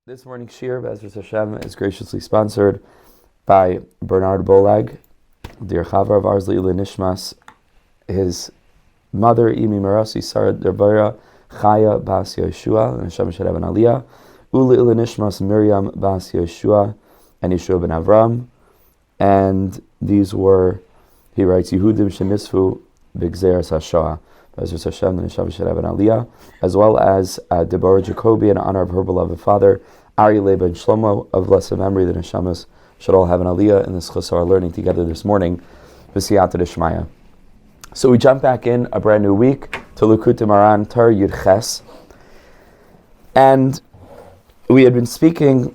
This morning's Shir, B'ezras Hashem, is graciously sponsored by Bernard Bolag, dear Chavar of ours, L'ilui Nishmas, his mother, Imi Marasi, Sarah Deborah Chaya Bas Yehושוע, and Hashem should have an Aliyah, L'ilui Nishmas Miriam Bas Yehושוע, and Yeshua ben Abraham. And these were, he writes, Yehudim Shenisfu Bigzeret Hashoah. B'ezras Hashem, the neshama should have an Aliyah, as well as Deborah Jacobi, in honor of her beloved father, Aryeh Leib and Shlomo, of blessed memory. The neshamas should all have an Aliyah in this chosar learning together this morning, V'siyata D'Shmaya. So we jump back in a brand new week to Likutei Moharan Torah Yud Ches, and we had been speaking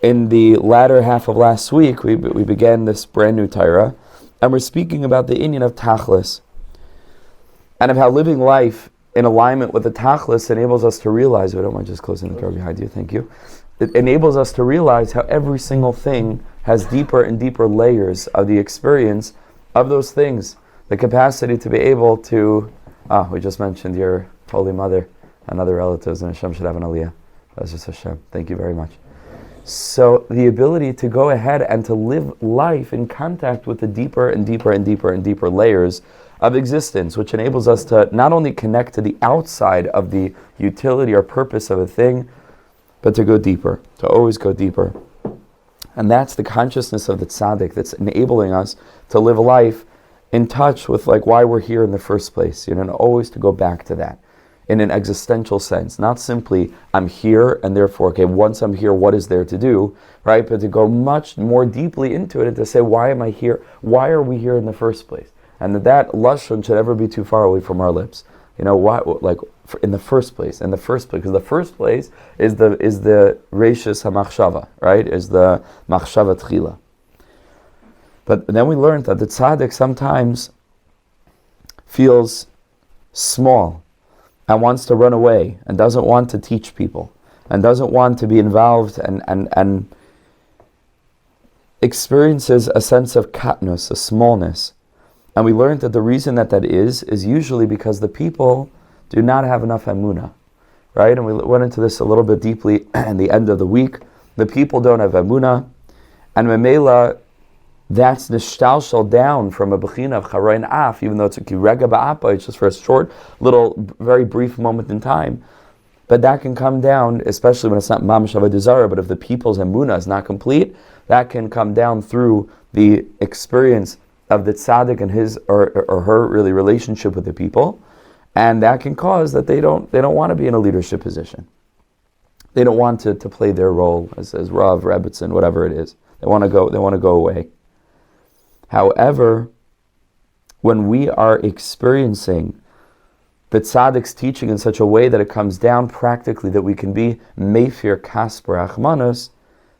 in the latter half of last week. We began this brand new Torah, and we're speaking about the inyan of Tachlis, and of how living life in alignment with the Tachlis enables us to realize, I don't mind just closing the door behind you, thank you. It enables us to realize how every single thing has deeper and deeper layers of the experience of those things. The capacity to be able to, we just mentioned your Holy Mother and other relatives, and Hashem should have an Aliyah. That's just Hashem. Thank you very much. So the ability to go ahead and to live life in contact with the deeper and deeper and deeper and deeper layers of existence, which enables us to not only connect to the outside of the utility or purpose of a thing, but to go deeper, to always go deeper. And that's the consciousness of the tzaddik that's enabling us to live a life in touch with why we're here in the first place, and always to go back to that in an existential sense, not simply I'm here and therefore, once I'm here, what is there to do, right? But to go much more deeply into it and to say, why am I here? Why are we here in the first place? And that lashon should never be too far away from our lips. Why? In the first place, because the first place is the reishis hamachshava, right? Is the machshava tchila. But then we learned that the tzaddik sometimes feels small and wants to run away and doesn't want to teach people and doesn't want to be involved and experiences a sense of katnus, a smallness. And we learned that the reason that is usually because the people do not have enough emunah, right? And we went into this a little bit deeply at the end of the week. The people don't have emunah, and memela, that's nishtalshal down from a bechina of charayin af, even though it's a kirega ba'apa, it's just for a short, little, very brief moment in time. But that can come down, especially when it's not mamash avodah zarah, but if the people's emunah is not complete, that can come down through the experience of the tzaddik and his or her really relationship with the people, and that can cause that they don't want to be in a leadership position. They don't want to play their role as Rav, Rebbetzin, whatever it is. They want to go away. However, when we are experiencing the tzaddik's teaching in such a way that it comes down practically that we can be meifir kasper achmanos,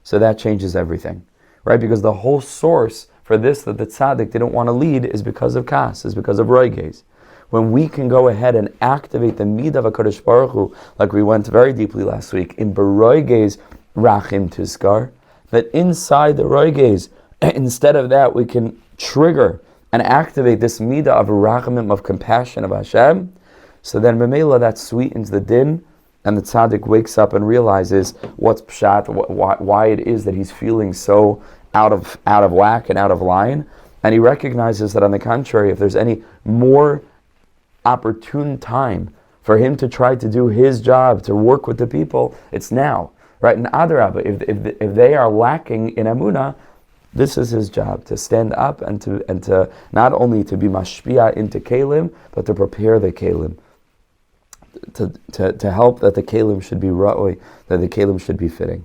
so that changes everything, right? Because the whole source for this that the tzaddik didn't want to lead is because of kas, is because of roiges. When we can go ahead and activate the midah of HaKadosh Baruch Hu, like we went very deeply last week, in beroiges rachim tizkar, that inside the roiges, instead of that, we can trigger and activate this midah of rachamim, of compassion of Hashem. So then memela, that sweetens the din, and the tzaddik wakes up and realizes what's pshat, why it is that he's feeling so out of whack and out of line, and he recognizes that on the contrary, if there's any more opportune time for him to try to do his job, to work with the people, it's now, right? And adarabah, if they are lacking in emunah, this is his job, to stand up and to not only to be mashpia into kelim, but to prepare the kelim, to help that the kelim should be ra'oi, that the kelim should be fitting.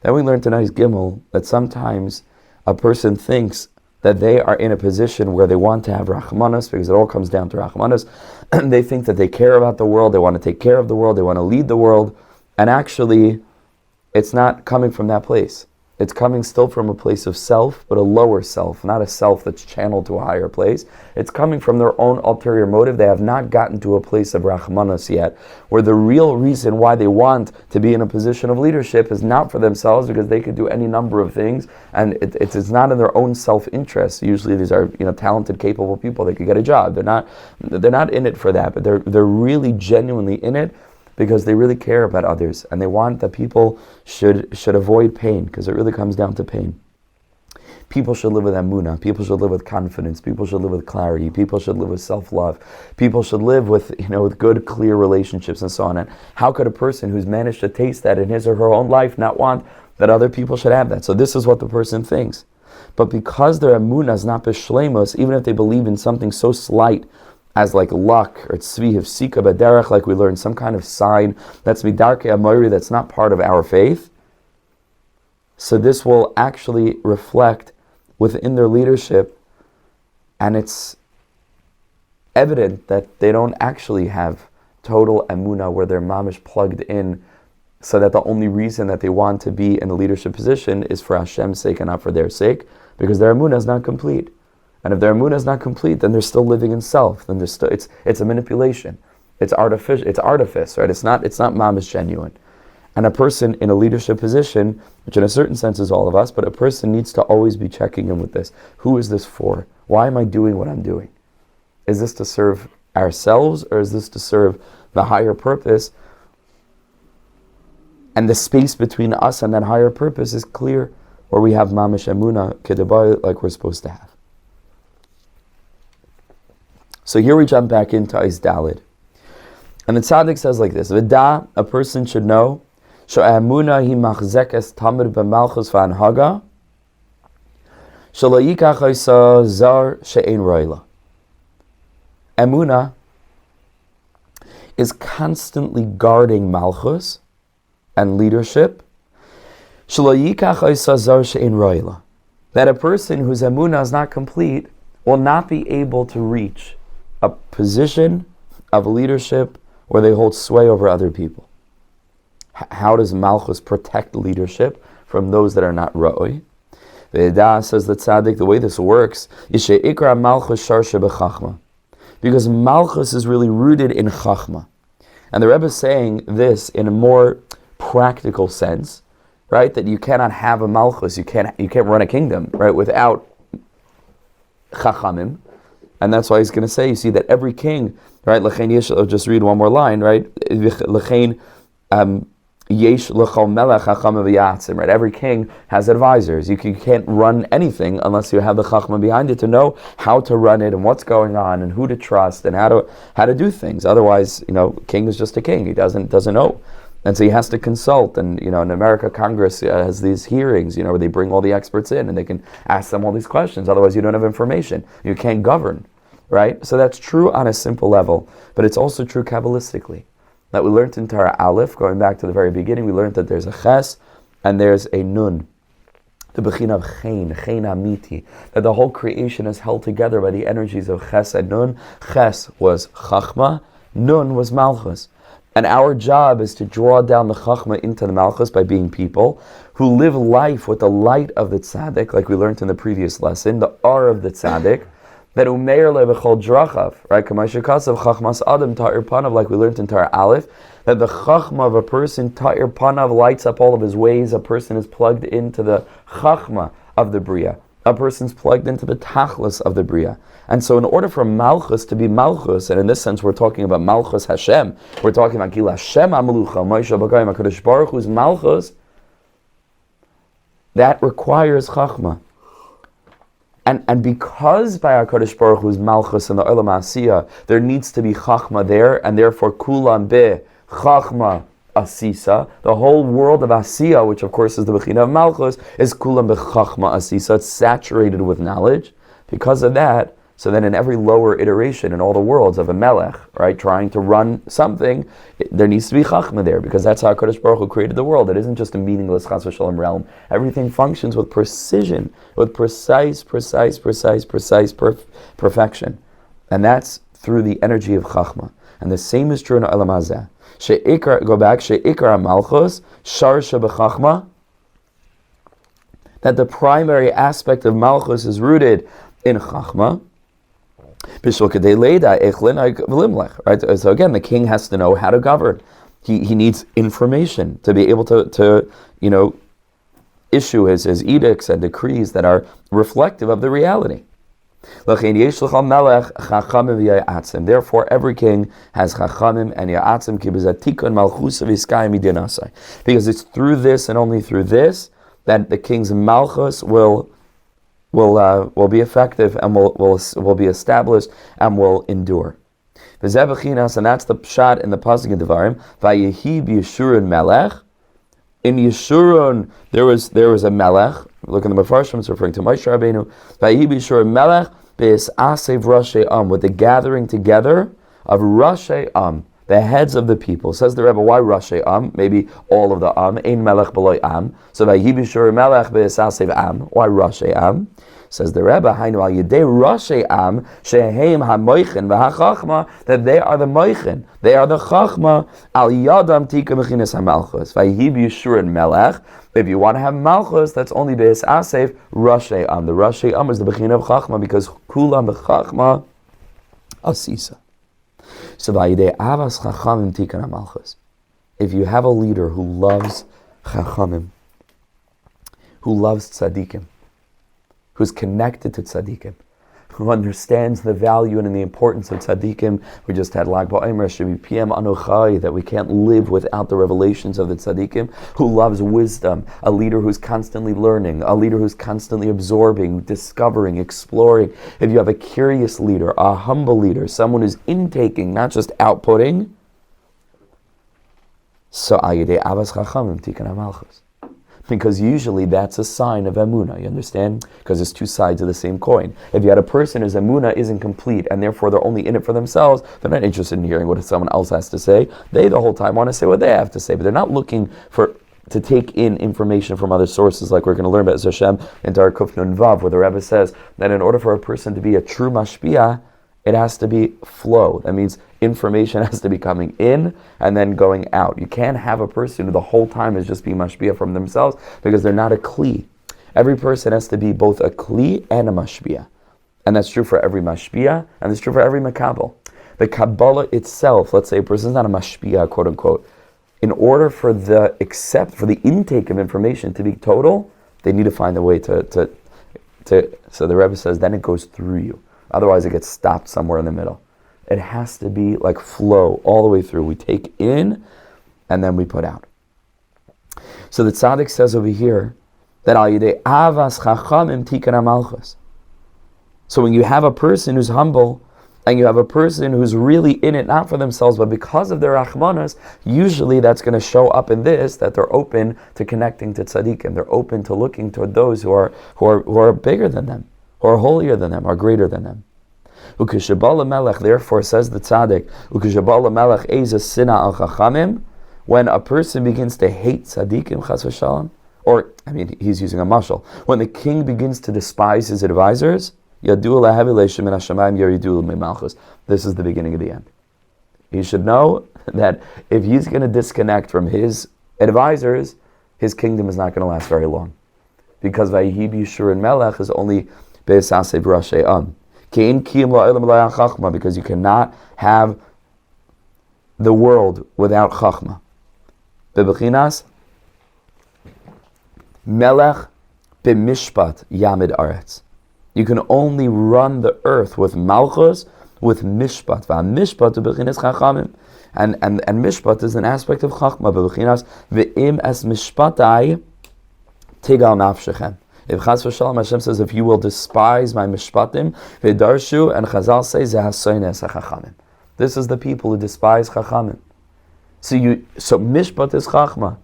Then we learned tonight's Gimel that sometimes a person thinks that they are in a position where they want to have rachmanas, because it all comes down to rachmanas. They think that they care about the world, they want to take care of the world, they want to lead the world, and actually it's not coming from that place. It's coming still from a place of self, but a lower self, not a self that's channeled to a higher place. It's coming from their own ulterior motive. They have not gotten to a place of rachmanas yet, where the real reason why they want to be in a position of leadership is not for themselves, because they could do any number of things, and it's not in their own self-interest. Usually these are talented, capable people. They could get a job. They're not in it for that, but they're really genuinely in it because they really care about others, and they want that people should avoid pain, because it really comes down to pain. People should live with emunah. People should live with confidence. People should live with clarity. People should live with self-love. People should live with, with good, clear relationships and so on. And how could a person who's managed to taste that in his or her own life not want that other people should have that? So this is what the person thinks. But because their emunah is not b'shleimus, even if they believe in something so slight as like luck or tzvi hifsika b'derech, like we learned, some kind of sign that's midarkei amori, that's not part of our faith, so this will actually reflect within their leadership, and it's evident that they don't actually have total emunah where they're mamish plugged in, so that the only reason that they want to be in a leadership position is for Hashem's sake and not for their sake, because their emunah is not complete. And if their emunah is not complete, then they're still living in self. Then it's a manipulation. It's artificial. It's artifice, right? It's not mamish genuine. And a person in a leadership position, which in a certain sense is all of us, but a person needs to always be checking in with this. Who is this for? Why am I doing what I'm doing? Is this to serve ourselves, or is this to serve the higher purpose? And the space between us and that higher purpose is clear, where we have mamish emunah kedebai, like we're supposed to have. So here we jump back into Eis Daled. And the tzaddik says like this: V'da, a person should know, she'emunah hi machzekes tamid b'malchus v'anhaga, shelo yikach oisa zar she'ein roila. Emunah is constantly guarding malchus and leadership. Shelo yikach oisa zar she'ein roila. That a person whose emunah is not complete will not be able to reach a position of leadership where they hold sway over other people. How does Malchus protect leadership from those that are not Ra'oi? Ve'edah, says the tzaddik, the way this works is she'ikra Malchus sharsha b'chachma, because Malchus is really rooted in chachma. And the Rebbe is saying this in a more practical sense, right? That you cannot have a Malchus, you can't run a kingdom, right, without chachamim. And that's why he's going to say, you see that every king, right? I'll just read one more line, right? Right? Every king has advisors. You can't run anything unless you have the chachma behind it to know how to run it and what's going on and who to trust and how to do things. Otherwise, king is just a king. He doesn't know. And so he has to consult, and in America, Congress has these hearings, where they bring all the experts in and they can ask them all these questions. Otherwise, you don't have information. You can't govern, right? So that's true on a simple level, but it's also true Kabbalistically. That we learned in Torah Aleph, going back to the very beginning, we learned that there's a ches and there's a nun. The bechin of chen amiti, that the whole creation is held together by the energies of ches and nun. Ches was chachma, nun was malchus. And our job is to draw down the chachma into the malchus by being people who live life with the light of the tzaddik, like we learned in the previous lesson, the R of the tzaddik, that umeir lebechol drachav, right? Kamashikasav chachmas adam ta'ir panav, like we learned in Torah Aleph, that the chachma of a person ta'ir panav lights up all of his ways. A person is plugged into the chachma of the bria. A person's plugged into the tachlis of the bria. And so in order for Malchus to be Malchus, and in this sense we're talking about Malchus Hashem, we're talking about Gila Hashem HaMelucha, Moshe B'Goyim HaKadosh Baruch Hu's Malchus, that requires Chachma. And because by HaKadosh Baruch Hu's Malchus and the Olam Asiyah, there needs to be Chachma there, and therefore Kulam Be Chachma Asisa, the whole world of Asiyah, which of course is the Bechina of Malchus, is Kulam Be Chachma Asisa, it's saturated with knowledge. Because of that, so then in every lower iteration in all the worlds of a melech, right, trying to run something, there needs to be chachma there, because that's how HaKadosh Baruch Hu created the world. It isn't just a meaningless chas v'shalom realm. Everything functions with precision, with precise perfection. And that's through the energy of chachma. And the same is true in Olam Hazeh. She'ikar malchus, sharsha b'chachma, that the primary aspect of malchus is rooted in chachma. Right? So again, the king has to know how to govern. He needs information to be able to issue his edicts and decrees that are reflective of the reality. Therefore, every king has chachamim and ya'atzim because it's through this and only through this that the king's malchus will be effective and will be established and will endure. And that's the pshat in the pasuk in Devarim. Vayehi b'Yeshurun melech. In Yeshurun there was a melech. Look in the Mefarshim, it's referring to Moshe Rabbeinu. Vayehi b'Yeshurun melech be'es asev Rashei Am, with the gathering together of Rashei Am, the heads of the people. Says the Rebbe, why Rashei Am? Maybe all of the Am. Ein melech b'loi Am. So Vayehi b'Yeshurun melech be'es asev Am. Why Rashei Am? Says the Rebbe, Hainu al Yedei Rashei Am sheheim hamoichin v'hachachma, that they are the moichin, they are the chachma al yadam tika mechinas hamalchus. Vayehi b'Yeshurun melech. If you want to have malchus, that's only be'es asef Rashei Am. The Rashei Am is the bechin of chachma because kulam b'chachma asisa. So Vayidei avas chachamim tikan hamalchus. If you have a leader who loves chachamim, who loves tzaddikim, who's connected to tzaddikim, who understands the value and the importance of tzaddikim. We just had Lag BaOmer, Shebi PM Anochai, that we can't live without the revelations of the tzaddikim, who loves wisdom, a leader who's constantly learning, a leader who's constantly absorbing, discovering, exploring. If you have a curious leader, a humble leader, someone who's intaking, not just outputting, so Ayidei Avas Chachamim Tikkun HaMalchus. Because usually that's a sign of emunah, you understand? Because it's two sides of the same coin. If you had a person whose emunah isn't complete and therefore they're only in it for themselves, they're not interested in hearing what someone else has to say. They the whole time want to say what they have to say, but they're not looking to take in information from other sources, like we're going to learn about Hashem in Dar Kuf Nun Vav, where the Rebbe says that in order for a person to be a true mashpia, it has to be flow. That means information has to be coming in and then going out. You can't have a person who the whole time is just being mashpia from themselves because they're not a kli. Every person has to be both a kli and a mashpia. And that's true for every mashpia and it's true for every makabel. The Kabbalah itself, let's say a person's not a mashpia, quote unquote, in order for the intake of information to be total, they need to find a way to so the Rebbe says, then it goes through you. Otherwise, it gets stopped somewhere in the middle. It has to be like flow all the way through. We take in, and then we put out. So the tzaddik says over here that al yidei avas chachamim tikkun hamalchus. So when you have a person who's humble, and you have a person who's really in it not for themselves, but because of their rachmanas, usually that's going to show up in this, that they're open to connecting to tzaddikim. They're open to looking toward those who are bigger than them, who are holier than them, are greater than them. Ukishabala melech, therefore says the tzaddik, Ukishabala melech eza sina al chachamim, when a person begins to hate tzaddikim, chas v'shalom, or, he's using a mashal, when the king begins to despise his advisors, this is the beginning of the end. He should know that if he's going to disconnect from his advisors, his kingdom is not going to last very long. Because Vayehi b'Yeshurun melech is only be'esasev Rashei Am. Because you cannot have the world without chachma. Bebechinas melech b'mishpat yamid aretz. You can only run the earth with malchus, with mishpat. Mishpat bechinas chachamim, and mishpat is an aspect of chachma. Bechinas ve'im es mishpatai tigal nafshechem. If chas v'shalom, Hashem says, if you will despise my mishpatim, v'darshu, and Chazal says, zehasoynes hachachamim. This is the people who despise chachamim. So mishpat is chachma,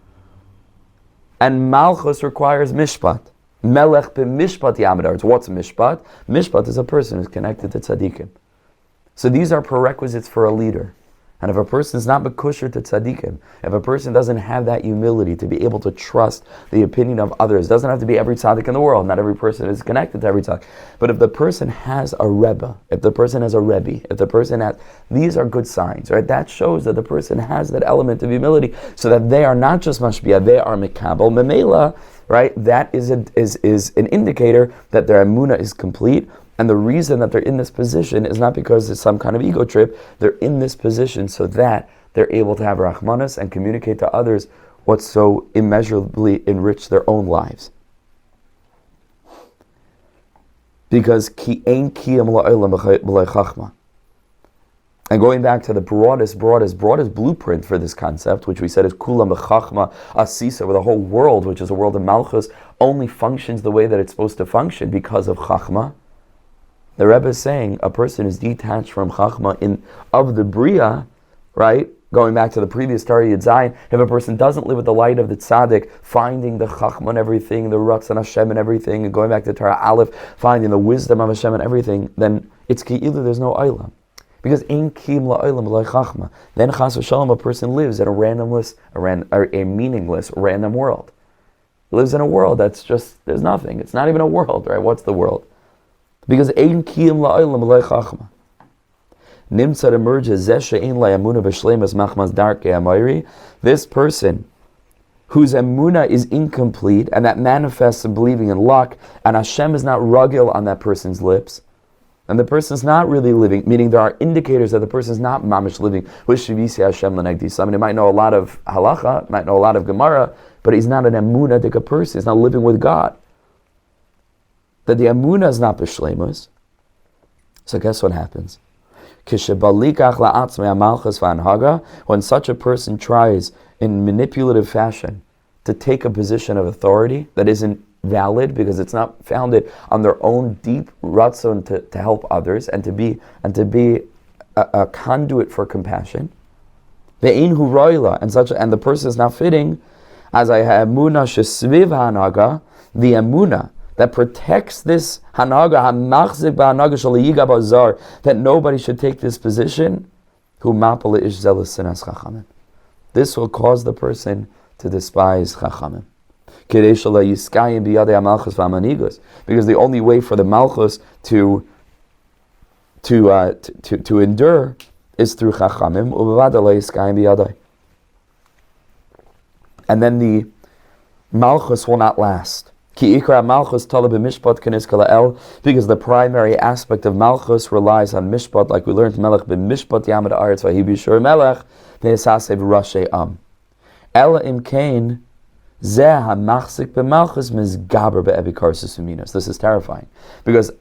and malchus requires mishpat. Melech b'mishpat yamid. What's mishpat? Mishpat is a person who's connected to tzaddikim. So these are prerequisites for a leader. And if a person is not bekusher to tzaddikim, if a person doesn't have that humility to be able to trust the opinion of others, doesn't have to be every tzaddik in the world, not every person is connected to every tzaddik, but if the person has a rebbe, if the person has a rebbe, if the person has, these are good signs, right? That shows that the person has that element of humility, so that they are not just mashpia, they are mikabel, memela, right? That is an indicator that their emunah is complete. And the reason that they're in this position is not because it's some kind of ego trip. They're in this position so that they're able to have rachmanas and communicate to others what so immeasurably enrich their own lives. Because ki ein kiyam la'olam b'lei chachma. And going back to the broadest blueprint for this concept, which we said is kulam b'chachma asisa, where the whole world, which is a world of malchus, only functions the way that it's supposed to function because of chachma. The Rebbe is saying a person is detached from chachma of the bria, right? Going back to the previous Torah Yud Zayin, if a person doesn't live with the light of the tzaddik, finding the chachma and everything, the ratzon Hashem and everything, and going back to Torah Aleph, finding the wisdom of Hashem and everything, then it's ki'ilu, there's no olam. Because ein kim la'olam b'lei chachma. Then chas v'shalom, a person lives in a meaningless, random world. He lives in a world that's just, there's nothing. It's not even a world, right? What's the world? Because ein kim la'olam b'lei chachma. Nimtzad emerges zeshe ein la'amuna b'shleimas machmas darkei amayri. This person whose emuna is incomplete, and that manifests in believing in luck, and Hashem is not rugil on that person's lips, and the person's not really living, meaning there are indicators that the person's not mamish living with shivisi Hashem l'negdi. I mean, he might know a lot of halacha, might know a lot of gemara, but he's not an emunah-dika person. He's not living with God. That the emunah is not b'shleimus. So guess what happens? When such a person tries in manipulative fashion to take a position of authority that isn't valid because it's not founded on their own deep ratzon to help others and to be a conduit for compassion, and the person is not fitting, as I have emuna shesviv hanaga, the emuna that protects this hanaga, hamachzik ba'hanaga shaliyiga bazar, that nobody should take this position. This will cause the person to despise chachamim. Because the only way for the malchus to endure is through chachamim, and then the malchus will not last. Because the primary aspect of malchus relies on mishpat, like we learned melech b'mishpat yamad haaretz v'hi b'shur melech v'yisasev rashei am. Ela im kain zeh hamachzik b'malchus mizgaber be'ebikar susuminos. This is terrifying, because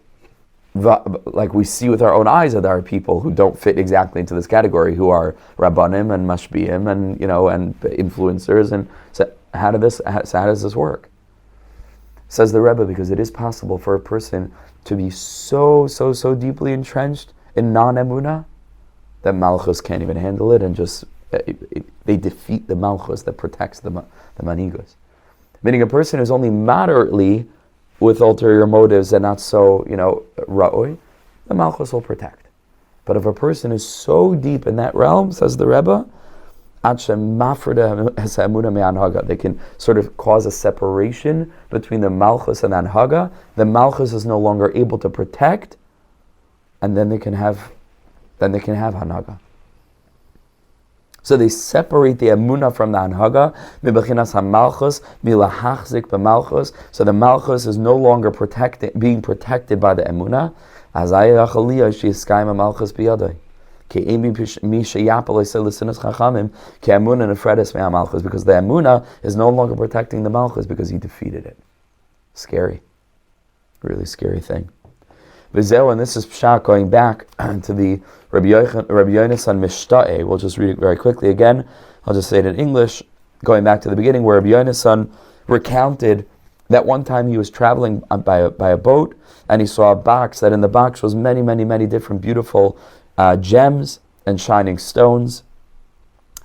like we see with our own eyes that there are people who don't fit exactly into this category, who are rabbanim and mashbiim and and influencers. And so how does this work? Says the Rebbe, because it is possible for a person to be so deeply entrenched in non-emunah that malchus can't even handle it, and just they defeat the malchus that protects the manigos. Meaning a person who's only moderately with ulterior motives and not so ra'oi, the malchus will protect. But if a person is so deep in that realm, says the Rebbe, they can sort of cause a separation between the malchus and the anhaga. The malchus is no longer able to protect, and then they can have anhaga. So they separate the emunah from the anhaga. So the malchus is no longer being protected by the emunah. Because the emunah is no longer protecting the malchus because he defeated it. Scary. Really scary thing. And this is pshat, going back to the Rabbi Yonasan Mishta'e. We'll just read it very quickly again. I'll just say it in English. Going back to the beginning, where Rabbi Yonasan recounted that one time he was traveling by a boat, and he saw a box, that in the box was many different beautiful gems and shining stones,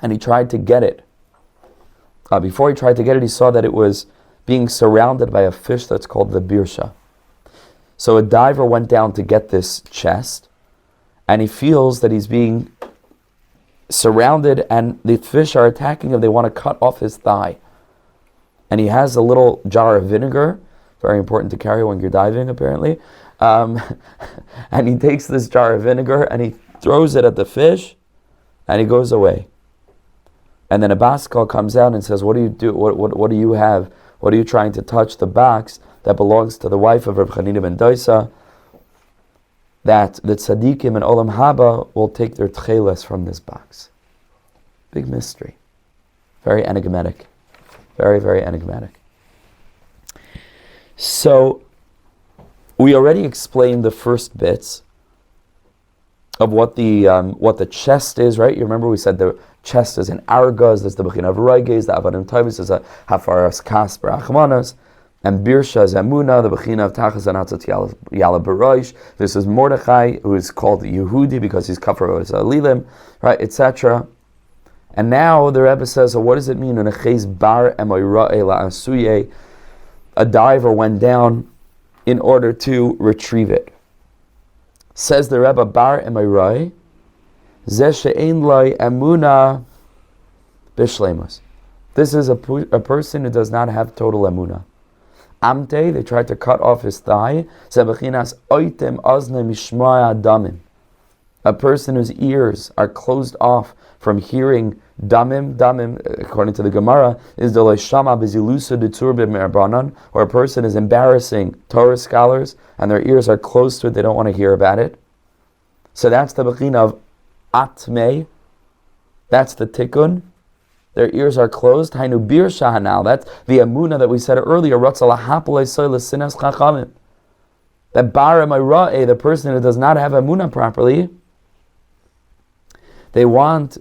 and he tried to get it. Before he tried to get it, he saw that it was being surrounded by a fish that's called the birsha. So a diver went down to get this chest, and he feels that he's being surrounded, and the fish are attacking him. They want to cut off his thigh. And he has a little jar of vinegar, very important to carry when you're diving, apparently. And he takes this jar of vinegar and he throws it at the fish, and he goes away. And then a baskal comes out and says, "What do you do? What do you have? What are you trying to touch?" The box that belongs to the wife of Reb Chanina ben Doisa, that the tzaddikim and olam haba will take their tcheles from this box. Big mystery. Very enigmatic. Very enigmatic. So we already explained the first bits of what the chest is, right? You remember we said the chest is an argaz, there's the bechin of reiges, the avadim tavis is a hafaras kas barachmanas, and birsha is amuna, the bechin of tachas and atzat yala baroish. This is Mordechai, who is called Yehudi because he's kafar of lilim, right, etc. And now the Rebbe says, so what does it mean? A diver went down in order to retrieve it. Says the Rebbe, bar emairai, zeh she'ein lai emuna b'shleimus. This is a person who does not have total emuna. Amte, they tried to cut off his thigh. Zebechinas oitem ozne mishmaya damim. A person whose ears are closed off from hearing damim. Damim, according to the Gemara, is the loishama bezilusa detur b'merbanan, or a person is embarrassing Torah scholars and their ears are closed to it, they don't want to hear about it. So that's the bechina of atmei. That's the tikkun. Their ears are closed. Hainu bir shahanal. That's the amuna that we said earlier. That bar emayrae, the person who does not have amuna properly, they want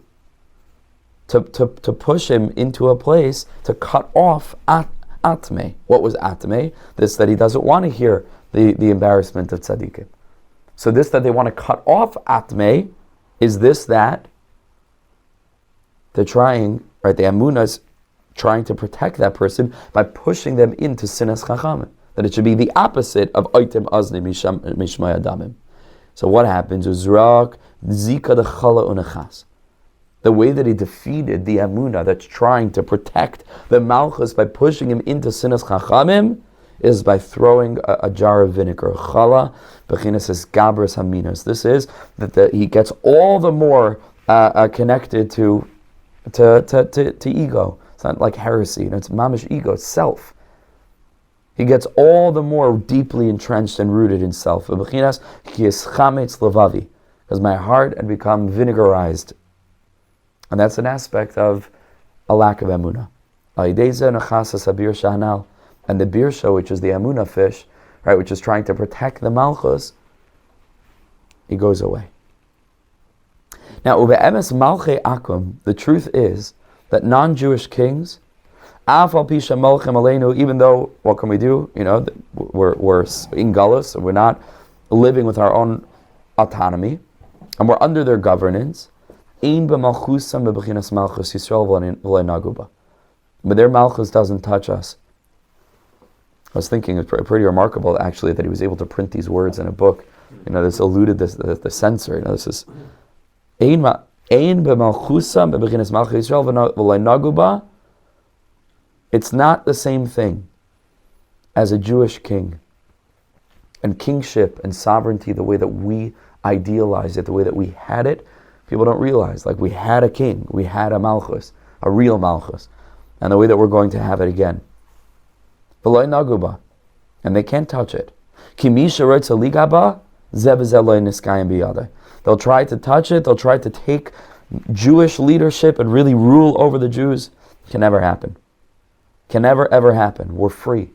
to push him into a place to cut off atme. What was atme? This that he doesn't want to hear the embarrassment of tzaddikim. So this that they want to cut off atme is this that they're trying, right? The amunas trying to protect that person by pushing them into sinas chachamim. That it should be the opposite of oitem azni mishmaya damim. So what happens? Uzrak zika de chala unachas. The way that he defeated the amuna that's trying to protect the malchus by pushing him into sinas chachamim is by throwing a jar of vinegar. Chala bechinas is gabras haminas. This is that he gets all the more connected to ego. It's not like heresy. It's mamish ego. It's self. He gets all the more deeply entrenched and rooted in self. Bechinas ki es chametz levavi, because my heart had become vinegarized. And that's an aspect of a lack of emunah. And the birsha, which is the emunah fish, right, which is trying to protect the malchus, he goes away. Now, ube'emes malchei akum, the truth is that non-Jewish kings, even though, what can we do? You know, we're in galus, we're not living with our own autonomy, and we're under their governance. But their malchus doesn't touch us. I was thinking it's pretty remarkable, actually, that he was able to print these words in a book. You know, this eluded the censor. You know, this is it's not the same thing as a Jewish king. And kingship and sovereignty, the way that we idealize it, the way that we had it, people don't realize. Like, we had a king, we had a malchus, a real malchus, and the way that we're going to have it again. And they can't touch it. They'll try to touch it, they'll try to take Jewish leadership and really rule over the Jews. It can never happen. Can never ever happen. We're free.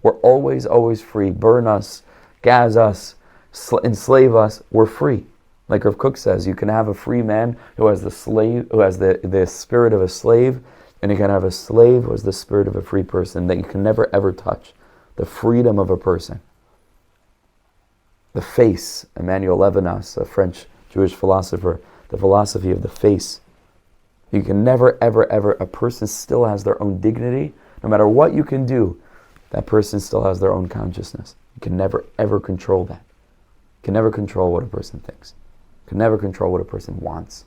We're always free. Burn us, gas us, enslave us. We're free. Like Rav Kook says, you can have a free man who has the spirit of a slave, and you can have a slave who has the spirit of a free person that you can never ever touch. The freedom of a person. The face, Emmanuel Levinas, a French Jewish philosopher, the philosophy of the face. You can never ever a person still has their own dignity. No matter what you can do, that person still has their own consciousness. You can never ever control that. You can never control what a person thinks. You can never control what a person wants.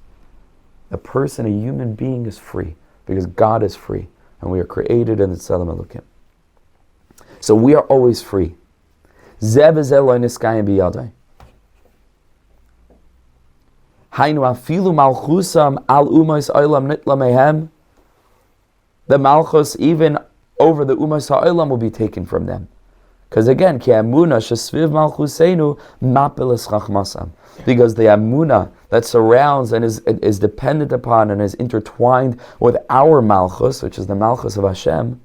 A person, a human being, is free because God is free, and we are created in the Tzelem Elokim. So we are always free. Zeh v'zeh lo niskayim biyadai. Hainu afilu malchusam al umos olam nitla mehem. The malchus, even over the umos ha'olam, will be taken from them. Because again, ki amuna shesviv malchuseinu mapeles chachmasam. Because the amuna that surrounds and is dependent upon and is intertwined with our malchus, which is the malchus of Hashem,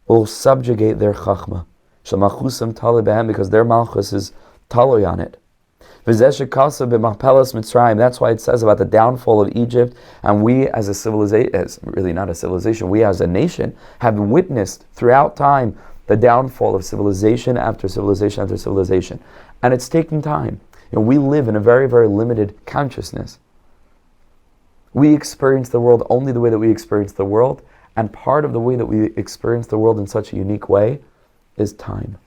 will subjugate their chachma. Shemachusam tali behem, because their malchus is taloy on it. That's why it says about the downfall of Egypt, and we as a civilization, really not a civilization, we as a nation have witnessed throughout time the downfall of civilization after civilization after civilization. And it's taking time. And we live in a very, very limited consciousness. We experience the world only the way that we experience the world, and part of the way that we experience the world in such a unique way is time.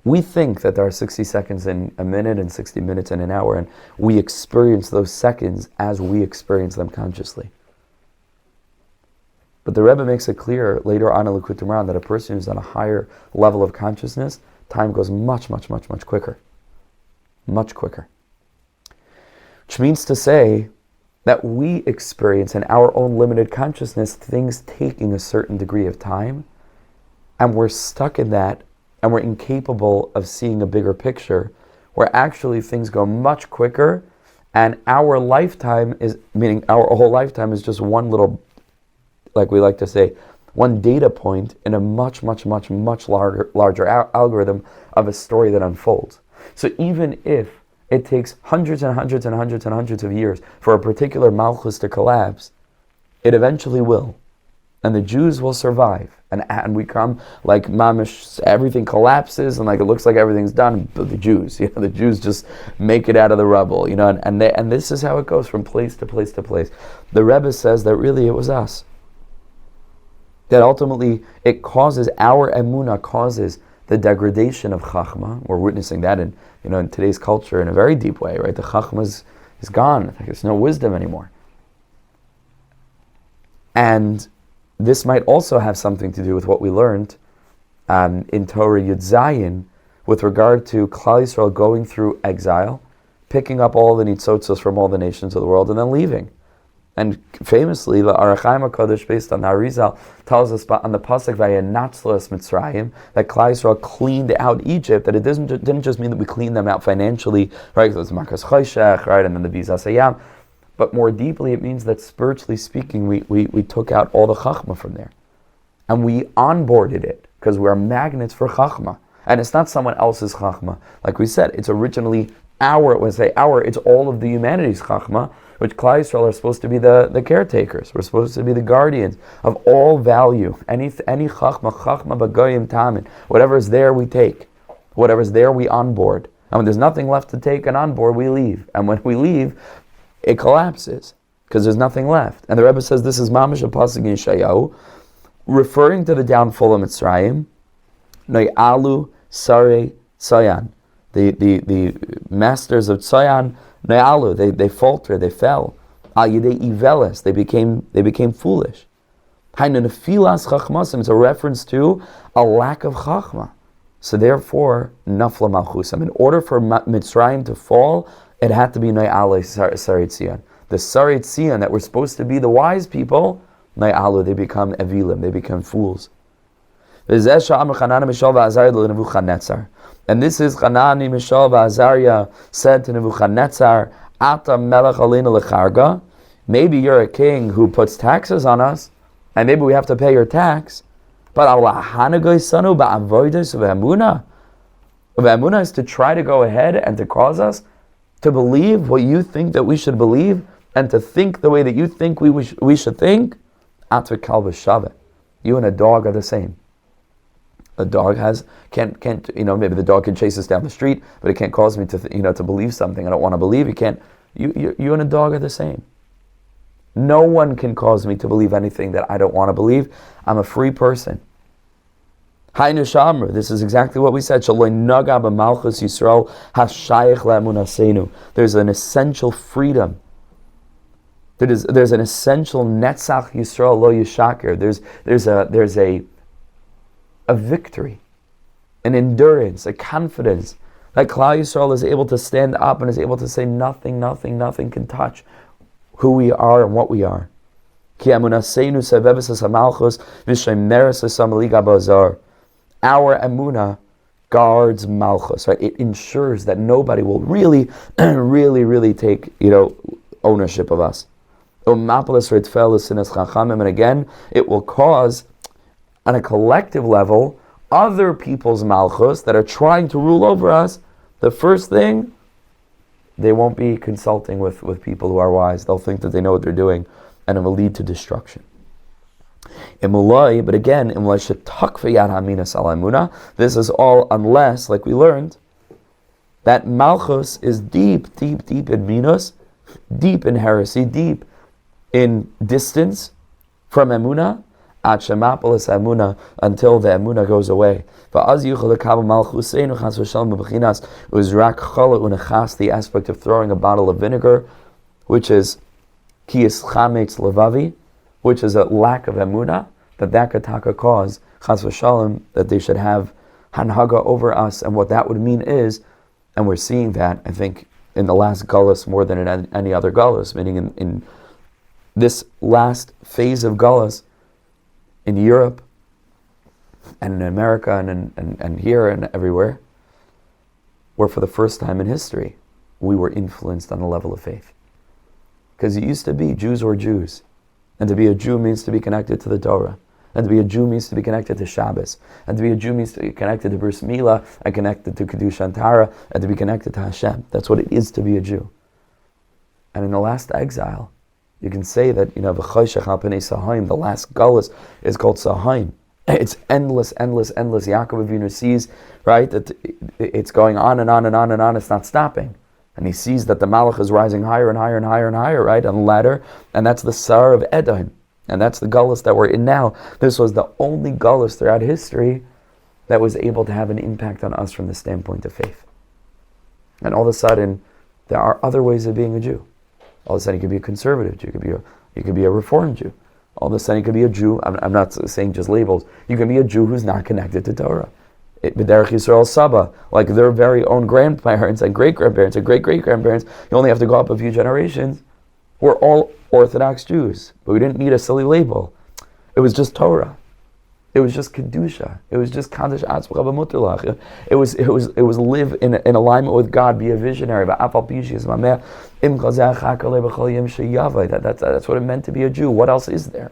We think that there are 60 seconds in a minute and 60 minutes in an hour, and we experience those seconds as we experience them consciously. But the Rebbe makes it clear later on in Likutei Moharan that a person who's on a higher level of consciousness, time goes much, much, much, much quicker. Much quicker. Which means to say that we experience in our own limited consciousness things taking a certain degree of time, and we're stuck in that, and we're incapable of seeing a bigger picture, where actually things go much quicker, and our lifetime is, meaning our whole lifetime is just one little, like we like to say, one data point in a much, much, much, much larger algorithm of a story that unfolds. So even if it takes hundreds and hundreds and hundreds and hundreds of years for a particular malchus to collapse, it eventually will. And the Jews will survive. And we come like mamish, everything collapses and like it looks like everything's done. But the Jews, the Jews just make it out of the rubble, and this is how it goes from place to place to place. The Rebbe says that really it was us. That ultimately it causes, our emunah causes the degradation of chachma. We're witnessing that in today's culture in a very deep way, right? The chachma is gone. There's no wisdom anymore. And this might also have something to do with what we learned in Torah Yud Zayin with regard to Klal Yisrael going through exile, picking up all the nitzotzos from all the nations of the world, and then leaving. And famously, the Aryeh Leib based on the Arizal tells us on the pasuk Vayenatzlos Mitzrayim that Klal Yisrael cleaned out Egypt. That it didn't just mean that we cleaned them out financially, right? Because it was Makas Choshech, right, and then the Bizas Hayam. But more deeply, it means that spiritually speaking, we took out all the chachma from there. And we onboarded it, because we're magnets for chachma. And it's not someone else's chachma. Like we said, it's originally our, when I say our, it's all of the humanity's chachma, which Klal Yisrael are supposed to be the caretakers. We're supposed to be the guardians of all value. Any chachma b'goyim tamin. Whatever is there, we take. Whatever is there, we onboard. And when there's nothing left to take and onboard, we leave. And when we leave, it collapses because there's nothing left. And the Rebbe says this is mamish a pasuk in Yeshayahu, referring to the downfall of Mitzrayim. No'alu sarei tzayan, the masters of tzayan, no'alu, they faltered, they fell. Al yidei iveles, they became foolish. Hainu nefilas chachmasim, it's a reference to a lack of chachma. So therefore, nafla malchusam. In order for Mitzrayim to fall, it had to be Na'alei Sarei Tzion. The Sarei Tzion that were supposed to be the wise people, Na'alu, they become Evilim, they become fools. And this is Chanani, Mishael, Azariah said to Nebuchadnezzar, Ata melech aleinu lecharga. Maybe you're a king who puts taxes on us, and maybe we have to pay your tax. But V'emunah is to try to go ahead and to cause us to believe what you think that we should believe, and to think the way that you think we should think. Atve kalba shave. You and a dog are the same. A dog can't maybe the dog can chase us down the street, but it can't cause me to to believe something I don't want to believe. You and a dog are the same. No one can cause me to believe anything that I don't want to believe. I'm a free person. This is exactly what we said. There's an essential freedom. There's an essential netzach Yisrael lo yishaker. There's a victory, an endurance, a confidence that Klal Yisrael is able to stand up and is able to say nothing can touch who we are and what we are. Our emunah guards malchus, right? It ensures that nobody will really take, ownership of us. And again, it will cause, on a collective level, other people's malchus that are trying to rule over us, the first thing, they won't be consulting with people who are wise. They'll think that they know what they're doing, and it will lead to destruction. But again, this is all unless, like we learned, that malchus is deep, deep, deep in minus, deep in heresy, deep in distance from emunah, until the emunah goes away. The aspect of throwing a bottle of vinegar, which is kiyas chametz levavi, which is a lack of emunah, that could cause chas v'shalom, that they should have hanhaga over us. And what that would mean is, and we're seeing that, I think, in the last gullus more than in any other gullus, meaning in this last phase of gullus in Europe and in America and here and everywhere, where for the first time in history we were influenced on the level of faith. Because it used to be Jews were Jews, and to be a Jew means to be connected to the Torah, and to be a Jew means to be connected to Shabbos, and to be a Jew means to be connected to Bris Milah, and connected to Kedusha and Tara, and to be connected to Hashem. That's what it is to be a Jew. And in the last exile, you can say that, v'choshech al pnei Sahaim, the last gullus is called Sahaim. It's endless, endless, endless. Yaakov Avinu sees, right, that it's going on and on and on and on, it's not stopping. And he sees that the Malach is rising higher and higher and higher and higher, right, on the ladder, and that's the Sar of Edom. And that's the gullus that we're in now. This was the only gullus throughout history that was able to have an impact on us from the standpoint of faith. And all of a sudden, there are other ways of being a Jew. All of a sudden, you could be a conservative Jew. You could be a reformed Jew. All of a sudden, you could be a Jew. I'm not saying just labels. You can be a Jew who's not connected to Torah. B'derech Yisrael Saba, like their very own grandparents and great-grandparents and great-great-grandparents, you only have to go up a few generations. We're all Orthodox Jews, but we didn't need a silly label. It was just Torah. It was just Kedusha. It was just Kaddish Atzmach B'Mutalach. It was live in alignment with God, be a visionary. That's what it meant to be a Jew. What else is there?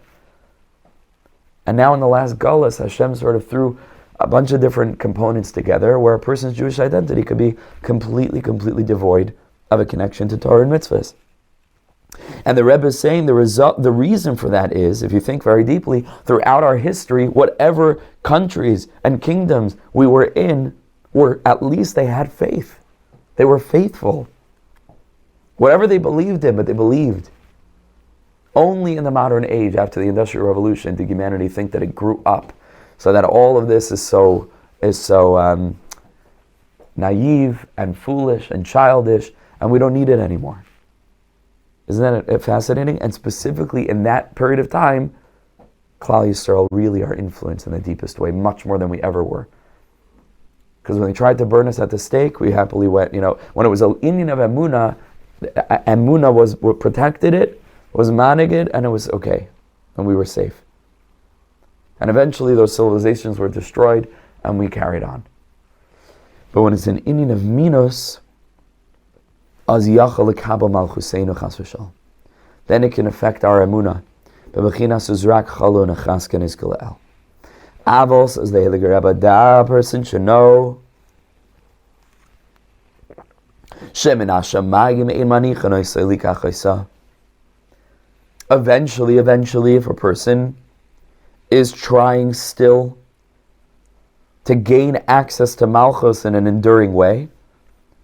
And now in the last Gullus, Hashem sort of threw a bunch of different components together where a person's Jewish identity could be completely, completely devoid of a connection to Torah and mitzvahs. And the Rebbe is saying the reason for that is, if you think very deeply, throughout our history, whatever countries and kingdoms we were in, at least they had faith. They were faithful. Whatever they believed in, but they believed. Only in the modern age, after the Industrial Revolution, did humanity think that it grew up, so that all of this is so naive and foolish and childish, and we don't need it anymore. Isn't that fascinating? And specifically in that period of time, Klal Yisrael really are influenced in the deepest way, much more than we ever were. Because when they tried to burn us at the stake, we happily went, when it was an Indian of Emunah, Emunah was protected it, was managed, and it was okay. And we were safe. And eventually those civilizations were destroyed, and we carried on. But when it's an Indian of Minos, then it can affect our emunah. Avos, as the Heilige Rebbe, that person should know eventually, if a person is trying still to gain access to Malchus in an enduring way,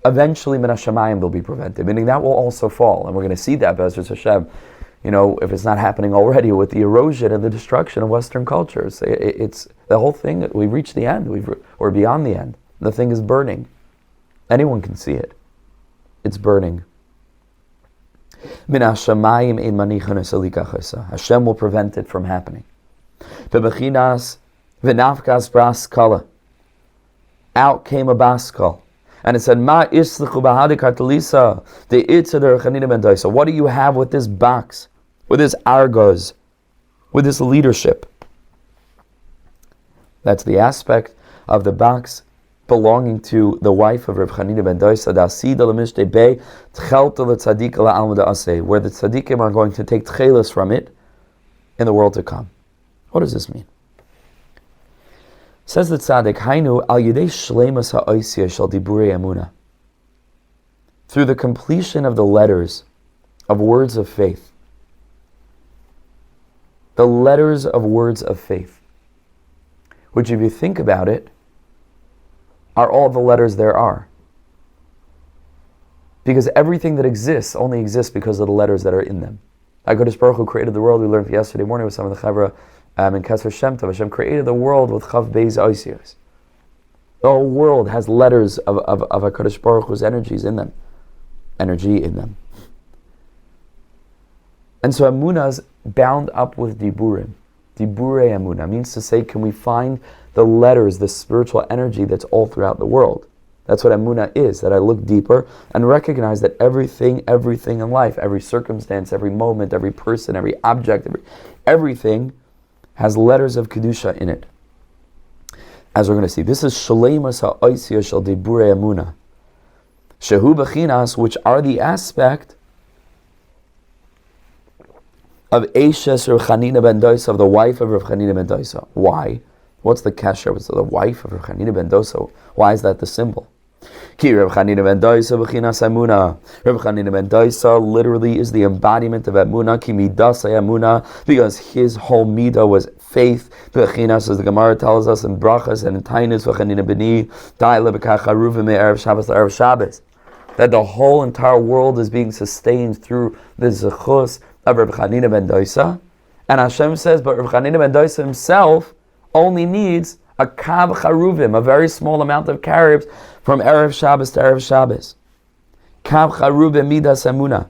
eventually, min hashamayim will be prevented, meaning that will also fall. And we're going to see that, B'ezras Hashem, if it's not happening already with the erosion and the destruction of Western cultures. It's the whole thing, we've reached the end, we're beyond the end. The thing is burning. Anyone can see it. It's burning. Min hashamayim ein manichon esalika chaysa. Hashem will prevent it from happening. Bebechinas v'nafkas bras kala. Out came a baskal. And it said, Ma islichu b'hadi kartalisa, the itzeder chanina ben daisa. What do you have with this box, with this argos, with this leadership? That's the aspect of the box belonging to the wife of Reb Chanina ben Daisa, Dasida l'mishtei bei, tchelta l'tzadik la'alma da'aseh, where the tzadikim are going to take tchelis from it in the world to come. What does this mean? Says the tzaddik, Hainu al yedei shleimas ha'oisiyah shel diburei emunah. Through the completion of the letters of words of faith. The letters of words of faith. Which, if you think about it, are all the letters there are. Because everything that exists only exists because of the letters that are in them. HaKadosh Baruch Hu created the world. We learned yesterday morning with some of the chabura in Kesser Shem Tov. Hashem created the world with Chav Beis Oisiyos. The whole world has letters of HaKadosh Baruch Hu's energies in them. Energy in them. And so Emunah is bound up with Diburim. Diburei Emunah means to say, can we find the letters, the spiritual energy that's all throughout the world? That's what Emunah is, that I look deeper and recognize that everything in life, every circumstance, every moment, every person, every object, everything has letters of Kedusha in it. As we're going to see, this is Shleimas ha'oisiyah shel Diburei Emunah. Shehu Bechinas, which are the aspect of Eishes Rav Chanina ben Dosa, of the wife of Rav Chanina ben Dosa. Why? What's the kesher with the wife of Rav Chanina ben Dosa? Why is that the symbol? Ki Rav Chanina ben Dosa Bechinas Emunah. Rav Chanina ben Dosa literally is the embodiment of Emunah, Ki midasei Emunah, because his whole midah was faith. Bechinas, as the Gemara tells us in Brachas and in Tainus, V'Chanina b'ni, Da'ile b'kach haruvim me'erev Shabbos l'erev Shabbos. That the whole entire world is being sustained through the zechus of Rav Chanina ben Dosa. And Hashem says, but Rav Chanina ben Dosa himself only needs a kav charuvim, a very small amount of carobs from Erev Shabbos to Erev Shabbos. Kav charuvim midas emunah.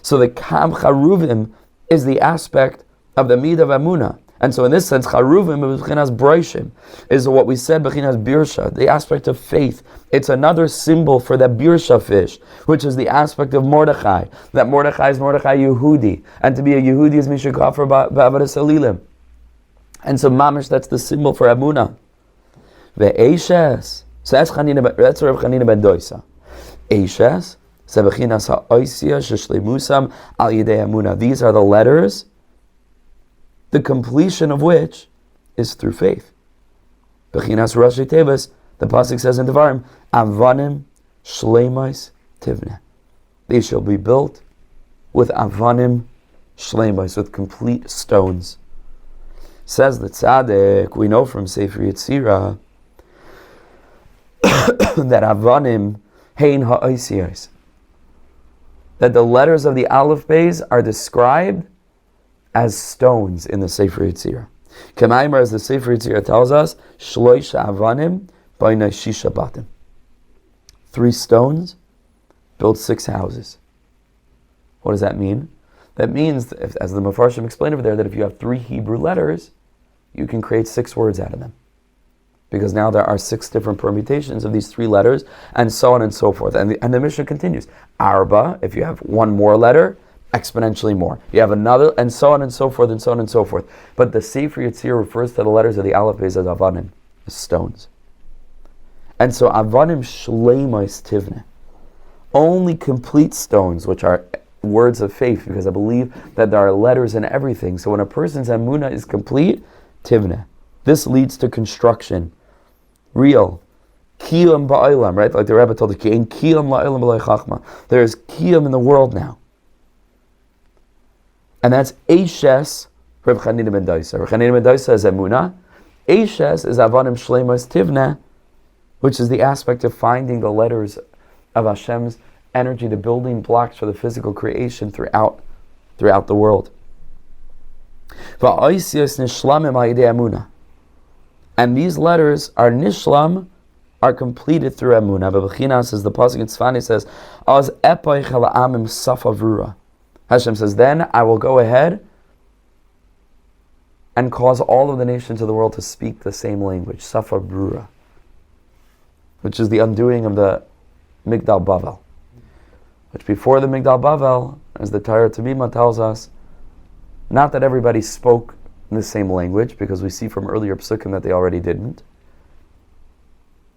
So the kav charuvim is the aspect of the midah of emunah. And so in this sense, charuvim is b'chinas broishim, is what we said b'chinas birsha, the aspect of faith. It's another symbol for that birsha fish, which is the aspect of Mordechai. That Mordechai is Mordechai Yehudi, and to be a Yehudi is mishakafar ba'avadas alilim. And so mamish, that's the symbol for Emunah. Ve'eshes, so that's Rav Chanina ben Dosa. Eshes, seb'chinas ha'oisiyah sheshleimusam al yedei Emunah. These are the letters, the completion of which is through faith. Bechinas Rashi Tevas, the pasuk says in Devarim, Avanim Shleimais Tivne. They shall be built with Avanim Shleimais, with complete stones. Says the tzaddik, we know from Sefer Yetzirah that Avanim Hein Ha'oisiyos, that the letters of the Aleph Beis are described as stones in the Sefer Yetzirah. K'maimer, as the Sefer Yetzirah tells us, Shloisha Avanim B'nai Shisha Batim. 3 stones build 6 houses. What does that mean? That means, as the Mefarshim explained over there, that if you have 3 Hebrew letters, you can create 6 words out of them. Because now there are 6 different permutations of these 3 letters, and so on and so forth. And the Mishnah continues. Arba, if you have 1 more letter, exponentially more. You have another, and so on and so forth, and so on and so forth. But the Sefer Yetzirah refers to the letters of the Aleph Beis as Avanim, as stones. And so Avanim Shleimais Tivne. Only complete stones, which are words of faith, because I believe that there are letters in everything. So when a person's Emunah is complete, Tivne. This leads to construction. Real. Kiyum ba'olam, right? Like the Rebbe told us, Kiyum la'olam b'lei chachma. There is Kiyum in the world now. And that's Eishes Rav Chanina ben Dosa. Rav Chanina ben Dosa is Emunah. Eishes is Avanim Shleimos Tivne, which is the aspect of finding the letters of Hashem's energy, the building blocks for the physical creation throughout the world. And these letters are nishlam, are completed through Emunah. But Bechinas, as the pasuk in Tzfani says, Az epoich ha'amim safavrura. Hashem says, then I will go ahead and cause all of the nations of the world to speak the same language, Safa Brura, which is the undoing of the Migdal Bavel. Which before the Migdal Bavel, as the Torah Tamima tells us, not that everybody spoke in the same language, because we see from earlier psukim that they already didn't,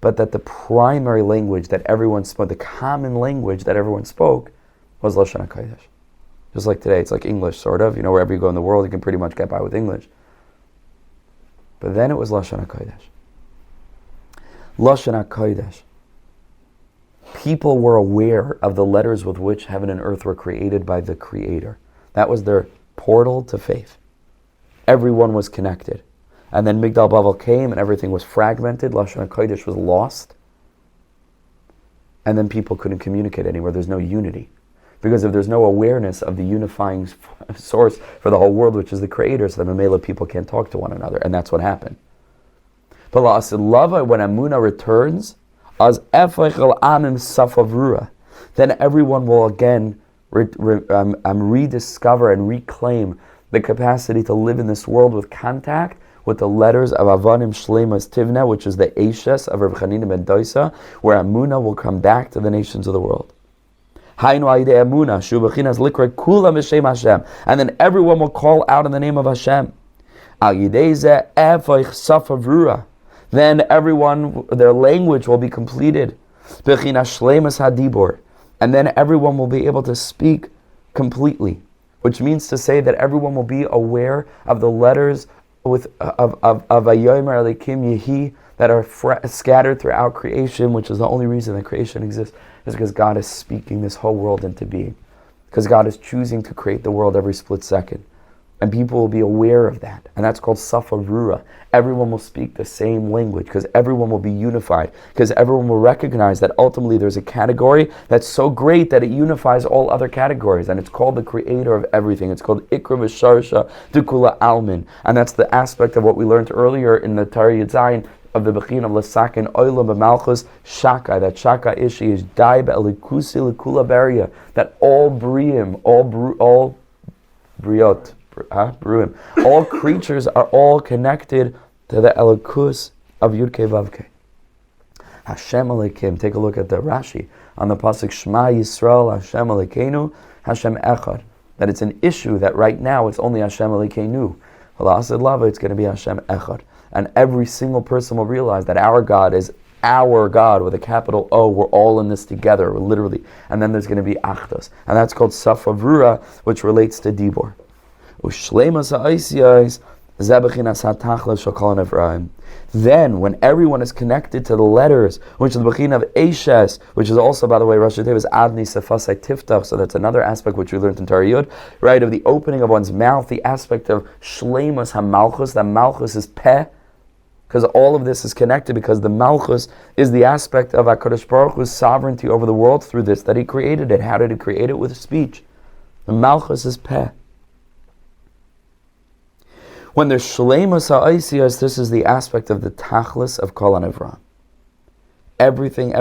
but that the primary language that everyone spoke, the common language that everyone spoke, was Lashon HaKodesh. Just like today, it's like English, sort of. You know, wherever you go in the world, you can pretty much get by with English. But then it was Lashon HaKodesh. Lashon HaKodesh. People were aware of the letters with which heaven and earth were created by the Creator. That was their portal to faith. Everyone was connected. And then Migdal Bavel came and everything was fragmented. Lashon HaKodesh was lost. And then people couldn't communicate anywhere. There's no unity. Because if there's no awareness of the unifying source for the whole world, which is the Creator, so then Mamela people can't talk to one another. And that's what happened. But La'asid Lava, when Amunah returns, as Efechel Amim Safavrua, then everyone will again rediscover and reclaim the capacity to live in this world with contact with the letters of Avanim Shleimas Tivna, which is the Eshes of Rav Chanina ben Doisa, where Amunah will come back to the nations of the world. And then everyone will call out in the name of Hashem. Then everyone, their language will be completed. And then everyone will be able to speak completely, which means to say that everyone will be aware of the letters of Vayomer Elikim Yehi that are scattered throughout creation, which is the only reason that creation exists, is because God is speaking this whole world into being. Because God is choosing to create the world every split second. And people will be aware of that. And that's called Safarura. Everyone will speak the same language because everyone will be unified. Because everyone will recognize that ultimately there's a category that's so great that it unifies all other categories. And it's called the Creator of everything. It's called Ikra V'Sharsha Dukula Almin. And that's the aspect of what we learned earlier in the Torah Yitzayin of the Bechin of Lasakin Oilam B'Malchus Shaka. That Shaka Ishi is Daib Elikusi Likula Beria. That all Briim, all Briot, all creatures are all connected to the Elikus of Yudke Vavke. Hashem Alekim. Take a look at the Rashi on the pasuk Shema Yisrael Hashem Alekeinu Hashem Echad. That it's an issue that right now it's only Hashem Alekeinu. La'asid Lava, it's going to be Hashem Echad. And every single person will realize that our God is our God with a capital O. We're all in this together, literally. And then there's going to be Achdos. And that's called Safavura, which relates to Dibor. Then, when everyone is connected to the letters, which is the Bechin of Eshes, which is also, by the way, Rosh Hashanah is Adni Sefasai Tiftach, so that's another aspect which we learned in Torah Yud, right, of the opening of one's mouth, the aspect of Shleimus HaMalchus, that Malchus is Peh, because all of this is connected, because the Malchus is the aspect of HaKadosh Baruch Hu's sovereignty over the world through this, that He created it. How did He create it? With speech. The Malchus is Peh. When there's Shleimus HaOisios, this is the aspect of the Tachlis of Kol HaNevra. Everything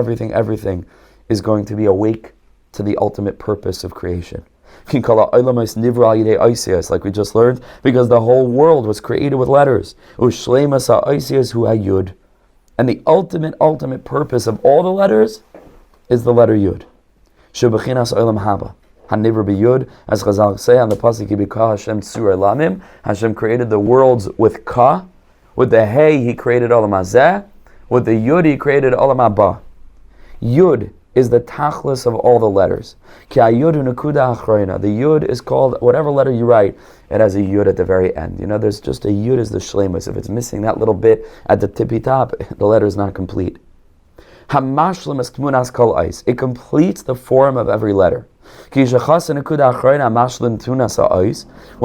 is going to be awake to the ultimate purpose of creation. Like we just learned, because the whole world was created with letters. And the ultimate purpose of all the letters is the letter Yud. Hanivra b'Yud, as Chazal say on the pasuk Yibika Hashem Tzur Elamim. Hashem created the worlds with Ka, with the Hey He created Olam Hazeh, with the Yud He created Olam Haba. Yud is the tachlis of all the letters. Ki Yud Nukuda Achrayna. The Yud is called, whatever letter you write, it has a Yud at the very end. You know, there's just a Yud is the shleimus. If it's missing that little bit at the tippy top, the letter is not complete. Hamashlim es kmunas kol eis. It completes the form of every letter. When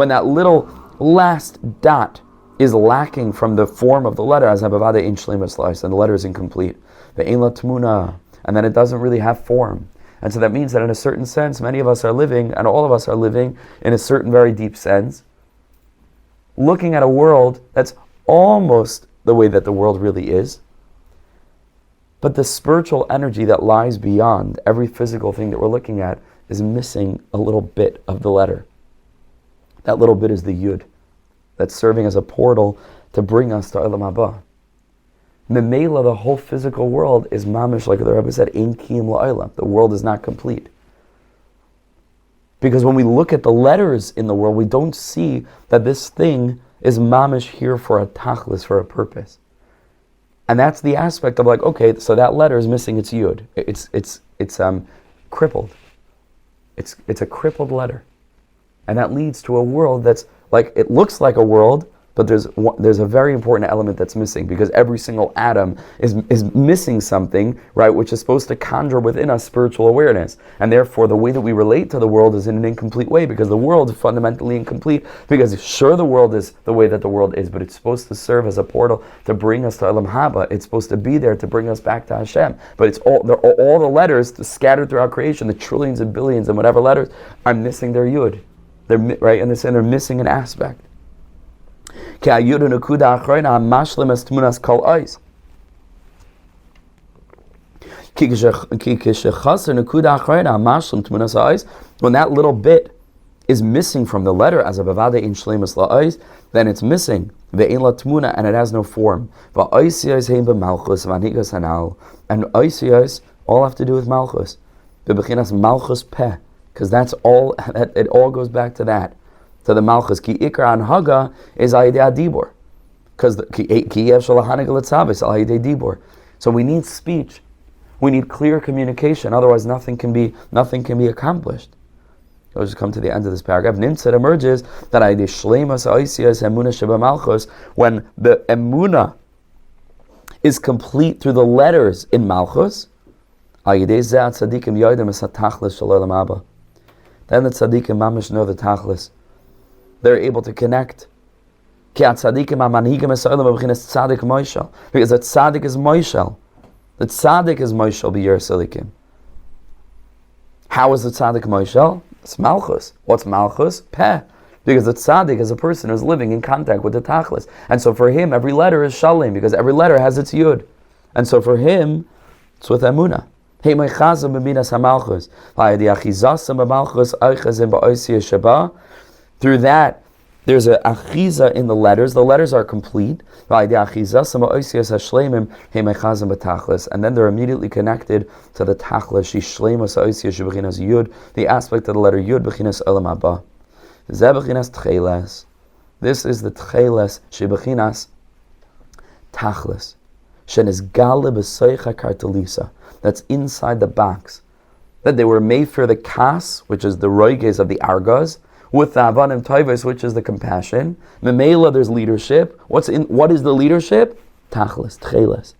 that little last dot is lacking from the form of the letter, and the letter is incomplete, and then it doesn't really have form. And so that means that in a certain sense, many of us are living, and all of us are living in a certain very deep sense, looking at a world that's almost the way that the world really is, but the spiritual energy that lies beyond every physical thing that we're looking at is missing a little bit of the letter. That little bit is the Yud, that's serving as a portal to bring us to Olam Haba. Memela, the whole physical world is mamish, like the Rebbe said, Ein Kiyum La'olam. The world is not complete. Because when we look at the letters in the world, we don't see that this thing is mamish here for a tachlis, for a purpose. And that's the aspect of like, okay, so that letter is missing its Yud. It's crippled. It's a crippled letter. And that leads to a world that's like, it looks like a world, But there's a very important element that's missing, because every single atom is missing something, right, which is supposed to conjure within us spiritual awareness. And therefore, the way that we relate to the world is in an incomplete way, because the world is fundamentally incomplete. Because sure, the world is the way that the world is, but it's supposed to serve as a portal to bring us to Olam Haba. It's supposed to be there to bring us back to Hashem. But it's all the letters scattered throughout creation, the trillions and billions and whatever letters, are missing their yud. They're right, and they're missing an aspect. When that little bit is missing from the letter as a bavade in shleimus la'ais, then it's missing ve'in la tmuna, and it has no form. And oisiyos all have to do with malchus, bebechinas malchus peh, because that's all. It all goes back to that. To the malchus, ki ikar anhaga is ayidei dibur, because ki yev shalahaniga letzavis ayidei dibur. So we need speech, we need clear communication. Otherwise, nothing can be accomplished. I'll just come to the end of this paragraph. Nimtzat emerges that ayidei shleimas oisiyas emuna sheba malchus, when the emuna is complete through the letters in malchus, ayidei zeh tzadikim yodim es hatachlis shel olam haba. Then the tzadikim mamish know the tachlis. They're able to connect. Because the tzaddik is moishel. The tzaddik is moishel b'yer selikim. How is the tzaddik moishel? It's malchus. What's malchus? Peh. Because the tzaddik is a person who's living in contact with the tachlis. And so for him, every letter is shalim, because every letter has its yud. And so for him, it's with emunah. Through that, there's an achiza in the letters. The letters are complete. And then they're immediately connected to the tachlis, the aspect of the letter yud, bechinas olam haba. This is the tcheles shebechinas tachlis, shenis gale b'soicha kartelisa, that's inside the box. That they were made for the kas, which is the roiges of the argos, with the avanim toivos, which is the compassion. Memela, there's leadership. What is the leadership? Tachlis, tcheles.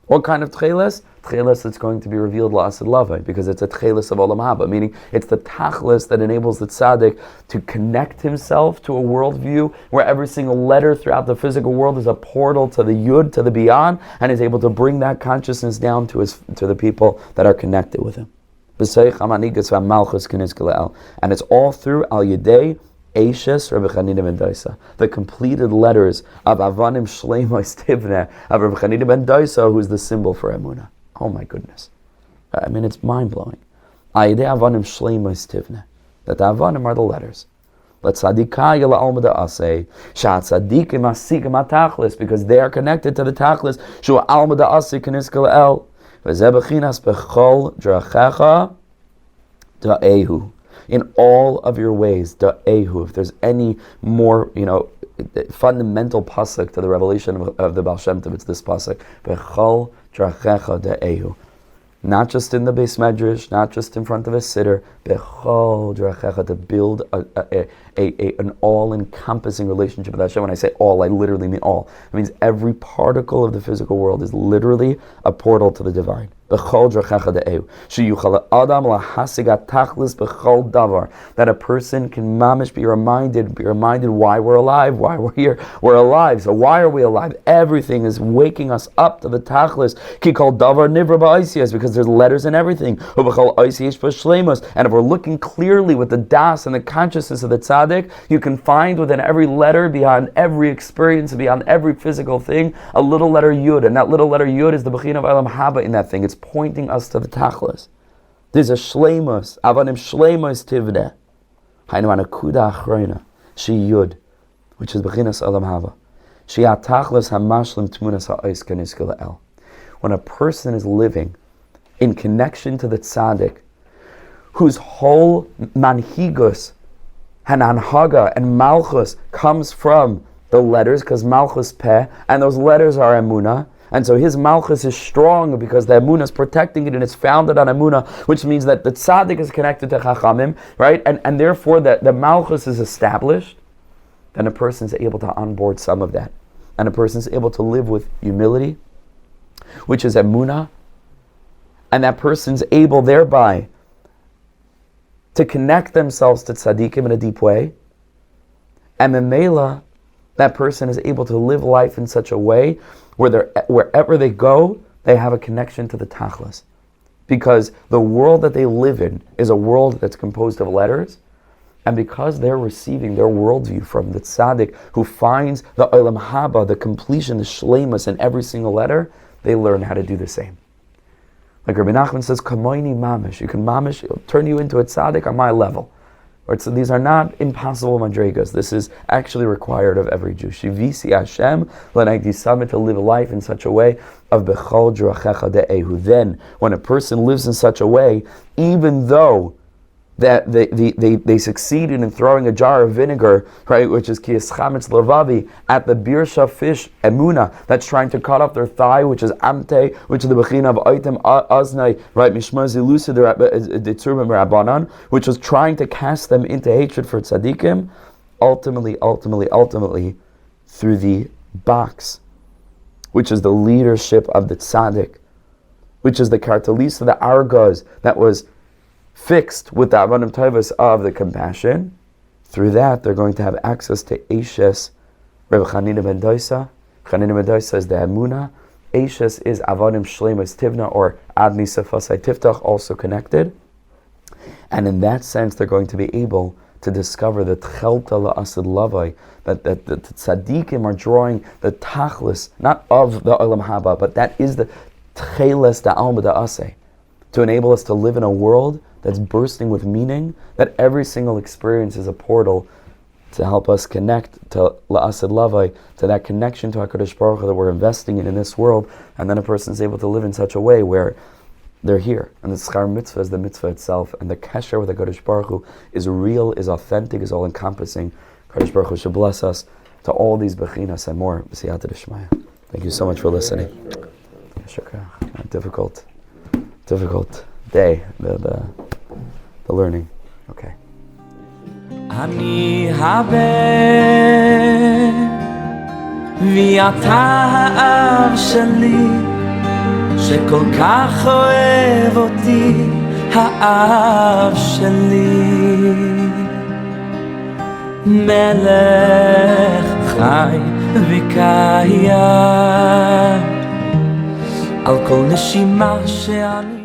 What kind of tcheles? Tcheles that's going to be revealed la'asad lavai, because it's a tcheles of olam haba, meaning it's the tachlis that enables the tzaddik to connect himself to a worldview where every single letter throughout the physical world is a portal to the yud, to the beyond, and is able to bring that consciousness down to the people that are connected with him. And it's all through Al Yedei Eishes Rabbi Chanina ben Daisa, the completed letters of Avanim Shleimos Tivneh of Rabbi Chanina ben Daisa, who is the symbol for Emunah. Oh my goodness. I mean, it's mind-blowing. Al Yedei Avanim Shleimos Tivneh, that the Avanim are the letters. Because they are connected to the Tachlis. Shua Alma Da'aseh Keniskal El. In all of your ways, da'ehu. If there's any more, fundamental pasuk to the revelation of the Baal Shem Tov, it's this pasuk. B'chol drachecha da'ehu. Not just in the Beis Medrash, not just in front of a sitter, b'chol drachecha, to build an all-encompassing relationship with Hashem. When I say all, I literally mean all. It means every particle of the physical world is literally a portal to the divine. B'chol drachecha da'ehu. Sheyuchal adam lahasigat tachlis b'chol davar. That a person can mamish be reminded why we're alive, why we're here. We're alive. So why are we alive? Everything is waking us up to the tachlis. Ki kol davar nivra ba'oisiyos, because there's letters in everything. U'b'chol oisiyos b'shleimus. And if we're looking clearly with the das and the consciousness of the tzaddik, you can find within every letter, beyond every experience, beyond every physical thing, a little letter yud. And that little letter yud is the bechina of olam haba in that thing. It's pointing us to the tachlis. There's a shleimus, avanim shleimus tivneh. Hainu anakuda achroina, she yud, which is bechinas olam haba. She atachlis hamashlim tmunas ha'ois keniskil el. When a person is living in connection to the tzaddik, whose whole manhigus and anhaga and malchus comes from the letters, because malchus peh, and those letters are emunah. And so his malchus is strong because the emunah is protecting it, and it's founded on emunah, which means that the tzaddik is connected to chachamim, right? And therefore the malchus is established. then a person's able to onboard some of that. And a person's able to live with humility, which is emunah, and that person's able thereby to connect themselves to tzaddikim in a deep way, and memela, that person is able to live life in such a way where wherever they go, they have a connection to the tachlis. Because the world that they live in is a world that's composed of letters, and because they're receiving their worldview from the tzaddik who finds the olam haba, the completion, the shleimus in every single letter, they learn how to do the same. Like Rabbi Nachman says, Kamoini mamish. You can mamish, it'll turn you into a tzaddik on my level. So these are not impossible madrigas. This is actually required of every Jew. Shivisi Hashem l'nagdi summit, to live a life in such a way of bechol drachecha de'ehu. Then, when a person lives in such a way, even though that they succeeded in throwing a jar of vinegar, right, which is kiyas chametz lavavi, at the birsha fish emuna that's trying to cut off their thigh, which is amte, which is the bechina of item aznai, right, mishma zilusa the tzurba merabanan, which was trying to cast them into hatred for tzaddikim, ultimately, through the box, which is the leadership of the tzaddik, which is the kartalis of the argaz that was fixed with the avanim tovos of the compassion. Through that, they're going to have access to Eishes Reb Chanina ben Doisa. Chanina ben Doisa is the Emunah. Eishes is avanim shleimus tivna, or adni sefasai tiftach, also connected. And in that sense, they're going to be able to discover the tchelta la'asad lavai, that the tzaddikim are drawing the tachlis, not of the olam haba, but that is the tcheles da'alma da'aseh, to enable us to live in a world that's bursting with meaning, that every single experience is a portal to help us connect to la'asad lavai, to that connection to HaKadosh Baruch Hu that we're investing in this world, and then a person's able to live in such a way where they're here. And the schar mitzvah is the mitzvah itself, and the kesher with HaKadosh Baruch Hu is real, is authentic, is all-encompassing. HaKadosh Baruch Hu should bless us to all these bechinas and more. B'siyata d'shmaya. Thank you so much for listening. Difficult day, the learning. Okay. אני הבן ואתה האב שלי שכל כך אוהב אותי, האב שלי מלך חי וקיים על כל נשימה שאני